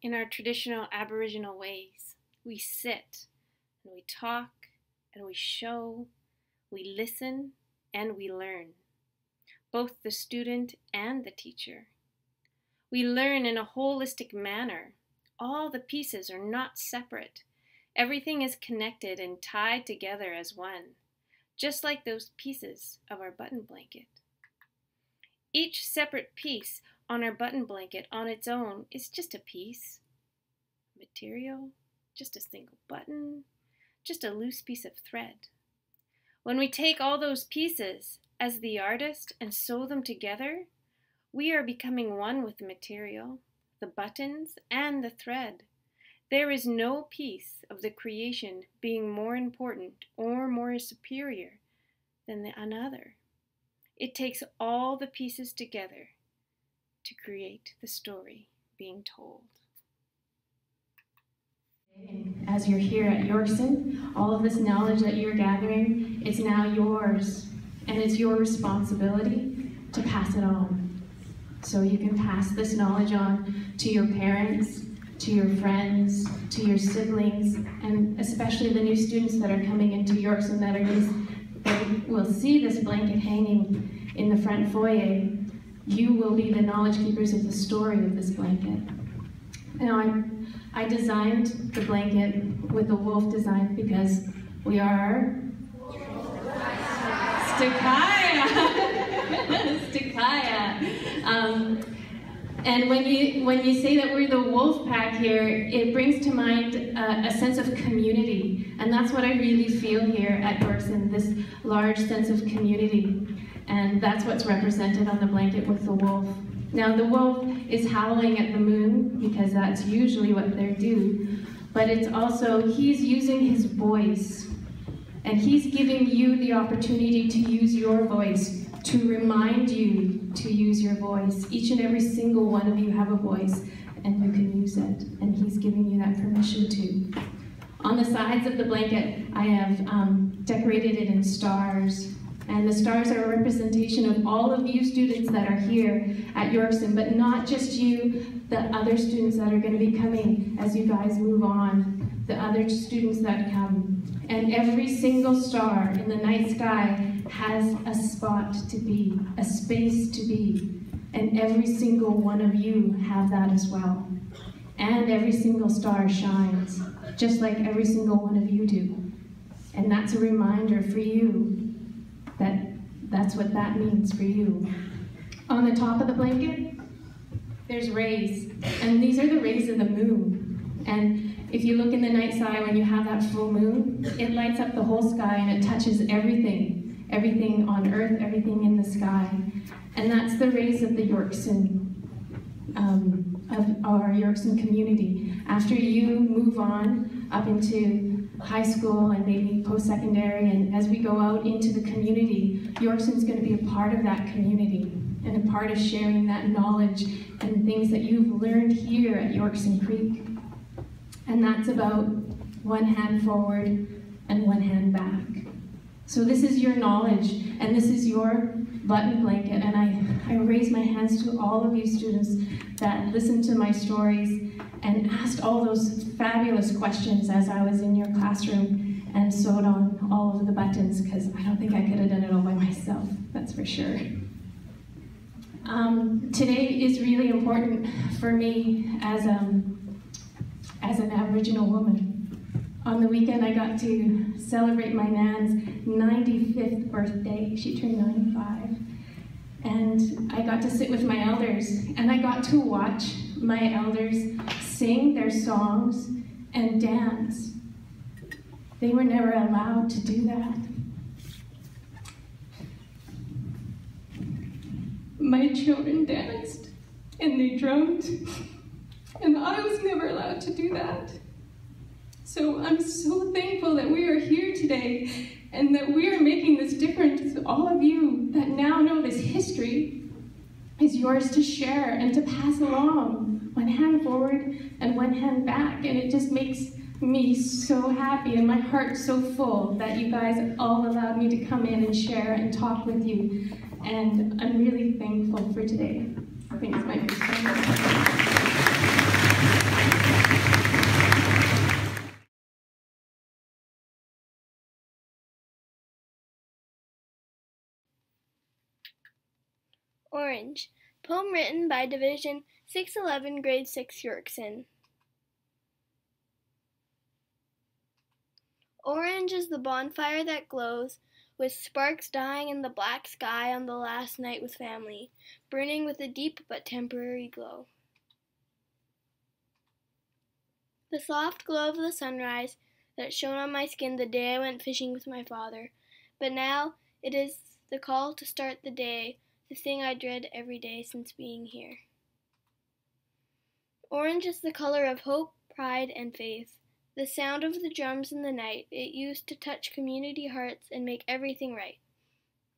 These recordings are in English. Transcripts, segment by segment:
in our traditional Aboriginal ways. We sit and we talk and we show, we listen and we learn, both the student and the teacher. We learn in a holistic manner. All the pieces are not separate. Everything is connected and tied together as one, just like those pieces of our button blanket. Each separate piece on our button blanket on its own is just a piece. Material, just a single button, just a loose piece of thread. When we take all those pieces as the artist and sew them together, we are becoming one with the material, the buttons, and the thread. There is no piece of the creation being more important or more superior than another. It takes all the pieces together to create the story being told. As you're here at Yorkson, all of this knowledge that you're gathering, it's now yours, and it's your responsibility to pass it on. So you can pass this knowledge on to your parents, to your friends, to your siblings, and especially the new students that are coming into Yorkson that will see this blanket hanging in the front foyer. You will be the knowledge keepers of the story of this blanket. Now, I designed the blanket with the wolf design because we are Stakaya. Stakaya. And when you say that we're the wolf pack here, it brings to mind a sense of community. And that's what I really feel here at Yorkson, this large sense of community. And that's what's represented on the blanket with the wolf. Now the wolf is howling at the moon because that's usually what they do, but it's also, he's using his voice, and he's giving you the opportunity to use your voice, to remind you to use your voice. Each and every single one of you have a voice, and you can use it, and he's giving you that permission to. On the sides of the blanket, I have decorated it in stars. And the stars are a representation of all of you students that are here at Yorkson, but not just you, the other students that are going to be coming as you guys move on, the other students that come. And every single star in the night sky has a spot to be, a space to be. And every single one of you have that as well. And every single star shines, just like every single one of you do. And that's a reminder for you that's what that means for you. On the top of the blanket, there's rays, and these are the rays of the moon. And if you look in the night sky when you have that full moon, it lights up the whole sky and it touches everything, everything on earth, everything in the sky. And that's the rays of the Yorkson, of our Yorkson community. After you move on up into high school and maybe post-secondary, and as we go out into the community, Yorkson's going to be a part of that community and a part of sharing that knowledge and things that you've learned here at Yorkson Creek. And that's about one hand forward and one hand back. So this is your knowledge, and this is your button blanket, and I raise my hands to all of you students that listened to my stories and asked all those fabulous questions as I was in your classroom and sewed on all of the buttons, because I don't think I could have done it all by myself, that's for sure. Today is really important for me as an Aboriginal woman. On the weekend I got to celebrate my nan's 95th birthday. She turned 95. And I got to sit with my elders, and I got to watch my elders sing their songs and dance. They were never allowed to do that. My children danced and they drummed, and I was never allowed to do that. So I'm so thankful that we are here today and that we are making this difference. All of you that now know this history is yours to share and to pass along. One hand forward and one hand back. And it just makes me so happy and my heart so full that you guys all allowed me to come in and share and talk with you. And I'm really thankful for today. I think it's my first time. Orange, poem written by Division 611, Grade 6, Yorkson. Orange is the bonfire that glows, with sparks dying in the black sky on the last night with family, burning with a deep but temporary glow. The soft glow of the sunrise that shone on my skin the day I went fishing with my father, but now it is the call to start the day, the thing I dread every day since being here. Orange is the color of hope, pride, and faith. The sound of the drums in the night, it used to touch community hearts and make everything right.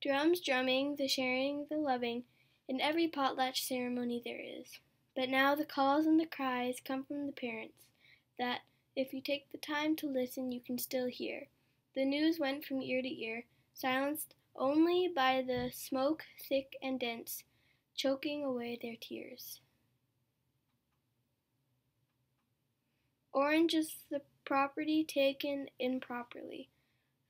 Drums drumming, the sharing, the loving, in every potlatch ceremony there is. But now the calls and the cries come from the parents, that, if you take the time to listen, you can still hear. The news went from ear to ear, silenced only by the smoke, thick and dense, choking away their tears. Orange is the property taken improperly.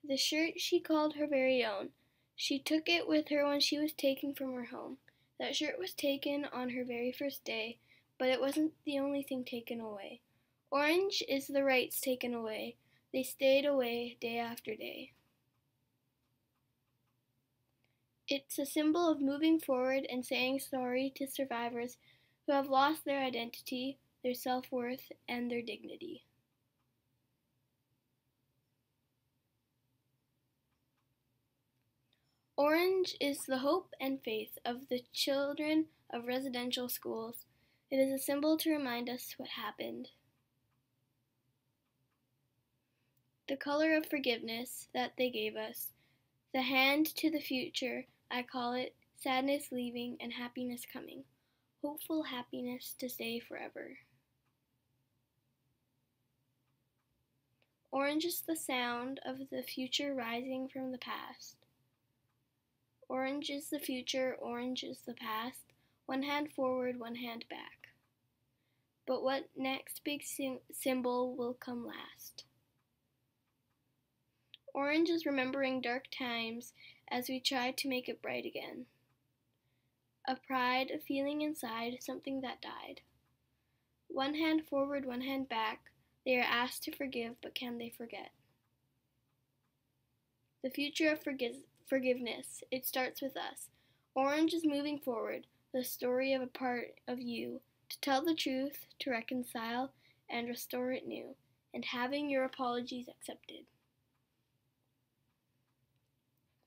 The shirt she called her very own. She took it with her when she was taken from her home. That shirt was taken on her very first day, but it wasn't the only thing taken away. Orange is the rights taken away. They stayed away day after day. It's a symbol of moving forward and saying sorry to survivors who have lost their identity, their self-worth, and their dignity. Orange is the hope and faith of the children of residential schools. It is a symbol to remind us what happened. The color of forgiveness that they gave us, the hand to the future, I call it, sadness leaving and happiness coming, hopeful happiness to stay forever. Orange is the sound of the future rising from the past. Orange is the future, orange is the past, one hand forward, one hand back. But what next big symbol will come last? Orange is remembering dark times as we try to make it bright again. A pride, a feeling inside, something that died. One hand forward, one hand back, they are asked to forgive, but can they forget? The future of forgiveness, it starts with us. Orange is moving forward, the story of a part of you, to tell the truth, to reconcile, and restore it new, and having your apologies accepted.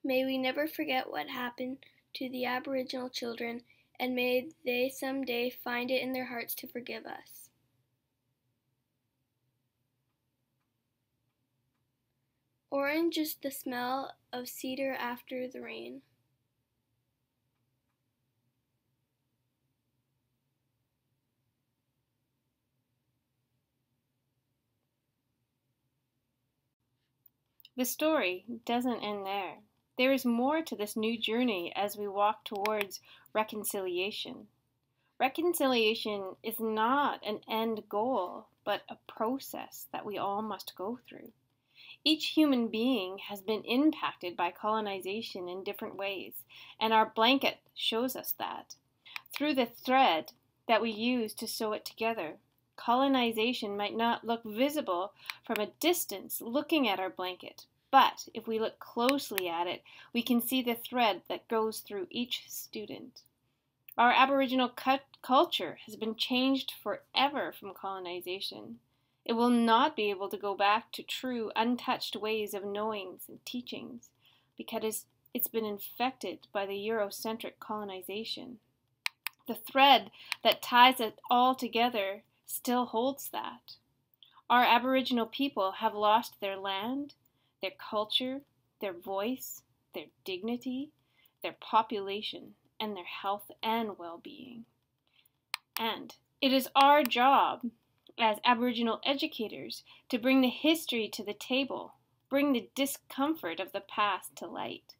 May we never forget what happened to the Aboriginal children, and may they someday find it in their hearts to forgive us. Orange is the smell of cedar after the rain. The story doesn't end there. There is more to this new journey as we walk towards reconciliation. Reconciliation is not an end goal, but a process that we all must go through. Each human being has been impacted by colonization in different ways, and our blanket shows us that. Through the thread that we use to sew it together, colonization might not look visible from a distance looking at our blanket, but if we look closely at it, we can see the thread that goes through each student. Our Aboriginal culture has been changed forever from colonization. It will not be able to go back to true, untouched ways of knowings and teachings because it's been infected by the Eurocentric colonization. The thread that ties it all together still holds that. Our Aboriginal people have lost their land, their culture, their voice, their dignity, their population, and their health and well-being. And it is our job as Aboriginal educators to bring the history to the table, bring the discomfort of the past to light.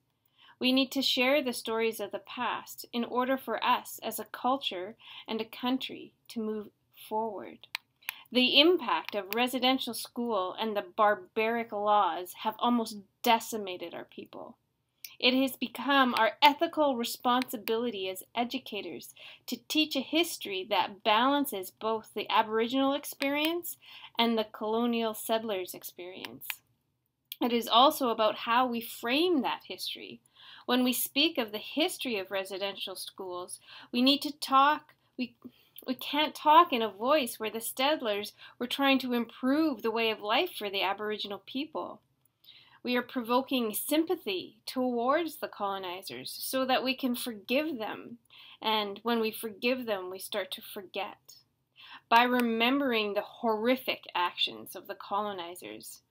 We need to share the stories of the past in order for us as a culture and a country to move forward. The impact of residential school and the barbaric laws have almost decimated our people. It has become our ethical responsibility as educators to teach a history that balances both the Aboriginal experience and the colonial settlers' experience. It is also about how we frame that history. When we speak of the history of residential schools, we need to talk, we can't talk in a voice where the settlers were trying to improve the way of life for the Aboriginal people. We are provoking sympathy towards the colonizers so that we can forgive them. And when we forgive them, we start to forget. By remembering the horrific actions of the colonizers,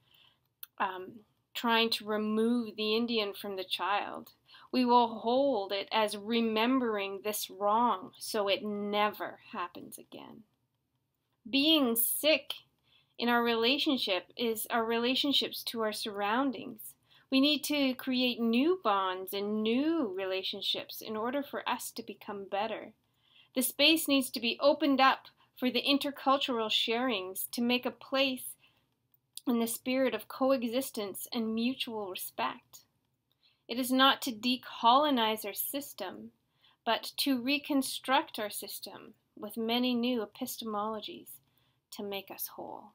trying to remove the Indian from the child, we will hold it as remembering this wrong so it never happens again. Being sick in our relationship is our relationships to our surroundings. We need to create new bonds and new relationships in order for us to become better. The space needs to be opened up for the intercultural sharings to make a place in the spirit of coexistence and mutual respect. It is not to decolonize our system, but to reconstruct our system with many new epistemologies to make us whole.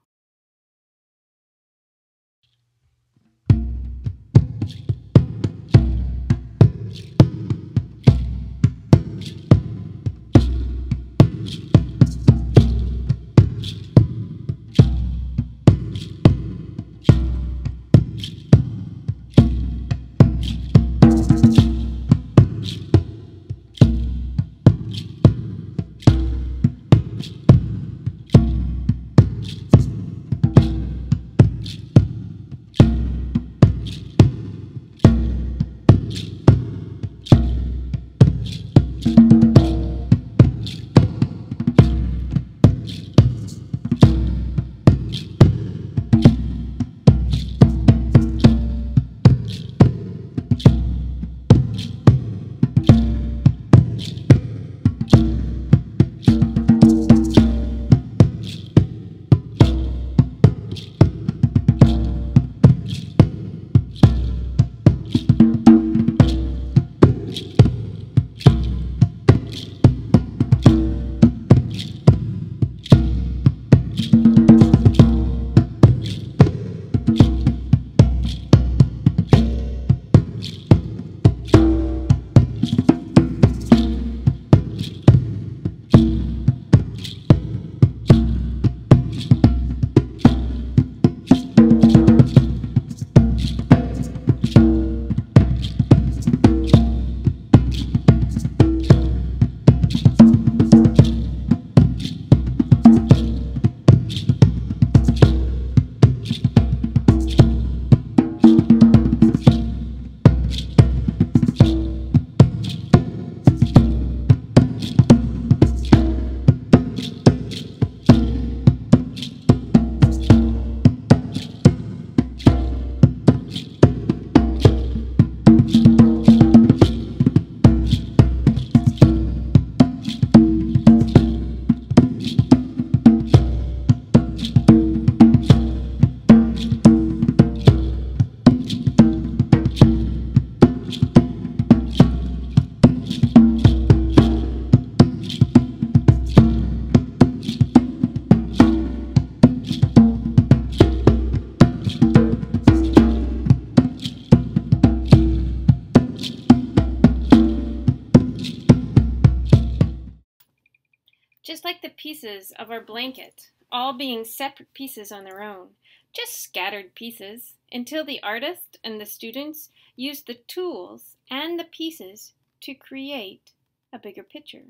Just like the pieces of our blanket, all being separate pieces on their own, just scattered pieces, until the artist and the students use the tools and the pieces to create a bigger picture.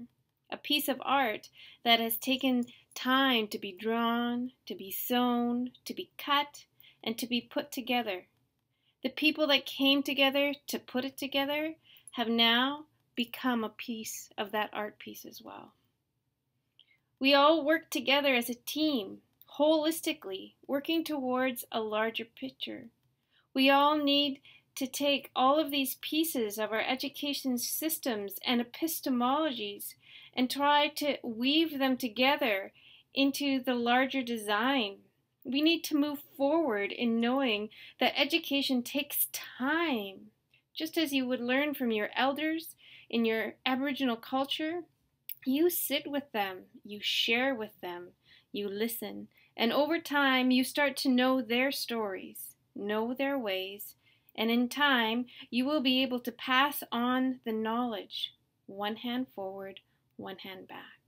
A piece of art that has taken time to be drawn, to be sewn, to be cut, and to be put together. The people that came together to put it together have now become a piece of that art piece as well. We all work together as a team, holistically, working towards a larger picture. We all need to take all of these pieces of our education systems and epistemologies and try to weave them together into the larger design. We need to move forward in knowing that education takes time Just as you would learn from your elders in your Aboriginal culture, you sit with them, you share with them, you listen, and over time you start to know their stories, know their ways, and in time you will be able to pass on the knowledge, one hand forward, one hand back.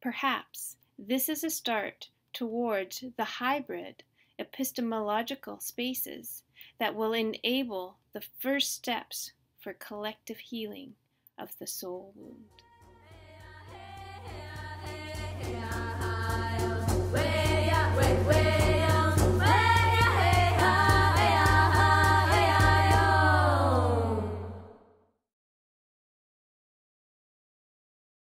Perhaps this is a start towards the hybrid epistemological spaces that will enable the first steps for collective healing of the soul wound.